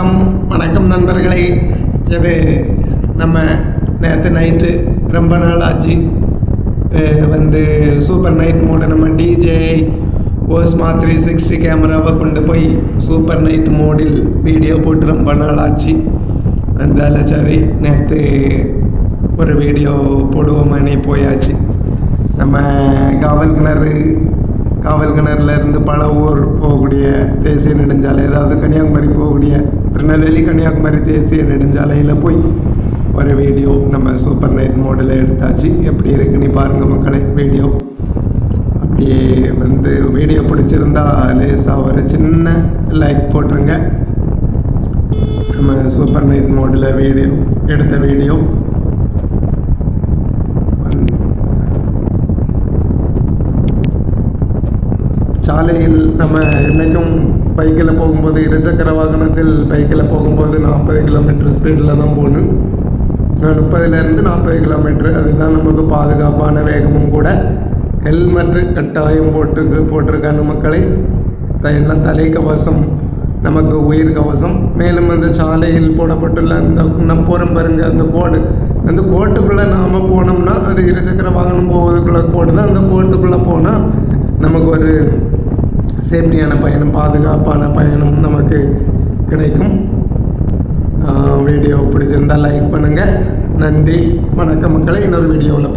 வணக்கம் நண்பர்களே. இது நம்ம நேற்று நைட்டு ரொம்ப நாள் ஆச்சு வந்து சூப்பர் நைட் மோடு நம்ம டிஜே ஓஸ்மா 360 கேமராவை கொண்டு போய் சூப்பர் நைட் மோடில் வீடியோ போட்டு ரொம்ப நாள் ஆச்சு. அதனால சரி நேற்று ஒரு வீடியோ போடுவோமே போயாச்சு. நம்ம காவல் கிணறுலேருந்து பல ஊர் போகக்கூடிய தேசிய நெடுஞ்சாலை, அதாவது கன்னியாகுமரி போகக்கூடிய திருநெல்வேலி கன்னியாகுமரி தேசிய நெடுஞ்சாலையில் போய் ஒரு வீடியோ நம்ம சூப்பர் நைட் மோடில் எடுத்தாச்சு. எப்படி இருக்குன்னு பாருங்கள் மக்களே. வீடியோ அப்படியே வந்து வீடியோ பிடிச்சிருந்தா லேசாக ஒரு சின்ன லைக் போட்டுருங்க. நம்ம சூப்பர் நைட் மோடில் எடுத்த வீடியோ சாலையில் நம்ம என்றைக்கும் பைக்கில் போகும்போது, இருசக்கர வாகனத்தில் பைக்கில் போகும்போது 40 கிலோமீட்டர் ஸ்பீடில் தான் போகணும். 30லேருந்து 40 கிலோமீட்டர், அதுதான் நமக்கு பாதுகாப்பான வேகமும் கூட. ஹெல்மெட்டு கட்டாயம் போட்டிருக்காங்க மக்களை. எல்லாம் தலைக்கவசம் நமக்கு உயிர் கவசம். மேலும் அந்த சாலையில் போடப்பட்டுள்ள அந்த போகிறோம் பாருங்க, அந்த கோட்டுக்குள்ளே நாம் போனோம்னா, அது இருசக்கர வாகனம் போவதுக்குள்ளே கோடு தான். அந்த கோட்டுக்குள்ளே போனால் நமக்கு ஒரு சேஃப்டியான பயணம், பாதுகாப்பான பயணம் நமக்கு கிடைக்கும். வீடியோ பிடிச்சிருந்தால் லைக் பண்ணுங்கள். நன்றி, வணக்கம் மக்களை. இன்னொரு வீடியோவில் பார்ப்போம்.